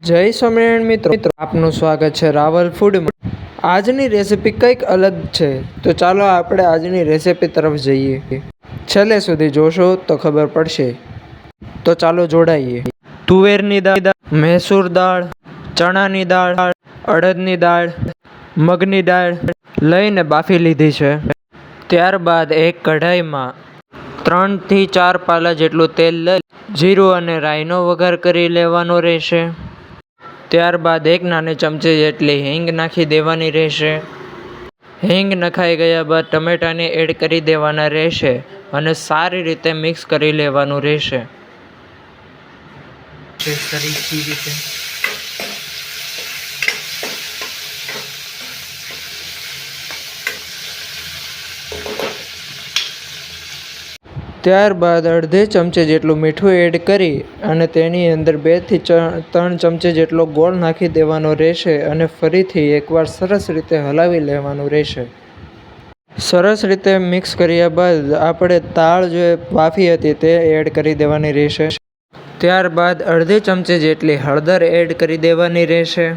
જય સ્વામિનારાયણ મિત્રો, આપનું સ્વાગત છે રાવલ ફૂડમાં। આજની રેસીપી કંઈક અલગ છે, તો ચાલો આપણે આજની રેસીપી તરફ જઈએ। છેલ્લે સુધી જોશો તો ખબર પડશે, તો ચાલો જોડાઈએ। તુવેરની દાળ, મૈસૂર દાળ, ચણાની દાળ, અડદની દાળ, મગની દાળ લઈને બાફી લીધી છે। ત્યારબાદ એક કઢાઈમાં 3 થી 4 પાલા જેટલું તેલ લઈ જીરું અને રાઈનો વઘાર કરી લેવાનો રહેશે। ત્યારબાદ 1 નાની ચમચી જેટલી હિંગ નાખી દેવાની રહેશે। હિંગ નખાઈ ગયા બાદ ટમેટાને એડ કરી દેવાના રહેશે અને સારી રીતે મિક્સ કરી લેવાનું રહેશે। ત્યારબાદ અડધી ચમચી જેટલું મીઠું એડ કરી અને તેની અંદર 2 થી 3 ચમચી જેટલો ગોળ નાખી દેવાનો રહેશે અને ફરીથી એકવાર સરસ રીતે હલાવી લેવાનું રહેશે। સરસ રીતે મિક્સ કર્યા બાદ આપણે દાળ જે બાફી હતી તે એડ કરી દેવાની રહેશે। ત્યારબાદ અડધી ચમચી જેટલી હળદર એડ કરી દેવાની રહેશે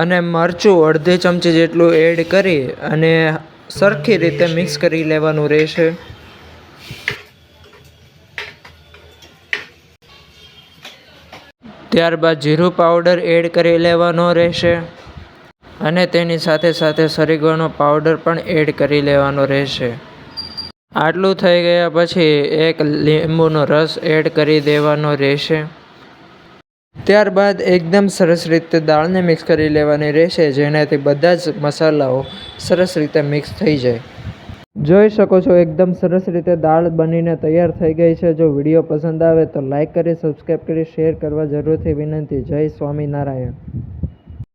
અને મરચું અડધી ચમચી જેટલું એડ કરી અને સરખી રીતે મિક્સ કરી લેવાનું રહેશે। ત્યારબાદ જીરું પાવડર એડ કરી લેવાનો રહેશે અને તેની સાથે સાથે સરીગવાનો પાવડર પણ એડ કરી લેવાનો રહેશે। આટલું થઈ ગયા પછી 1 લીંબુનો રસ એડ કરી દેવાનો રહેશે। ત્યારબાદ એકદમ સરસ રીતે દાળને મિક્સ કરી લેવાની રહેશે, જેનાથી બધા જ મસાલાઓ સરસ રીતે મિક્સ થઈ જાય। જોઈ શકો છો એકદમ સરસ રીતે દાળ બનીને તૈયાર થઈ ગઈ છે। જો વિડીયો પસંદ આવે તો લાઈક કરી, સબસ્ક્રાઈબ કરી, શેર કરવા જરૂરથી વિનંતી। જય સ્વામિનારાયણ।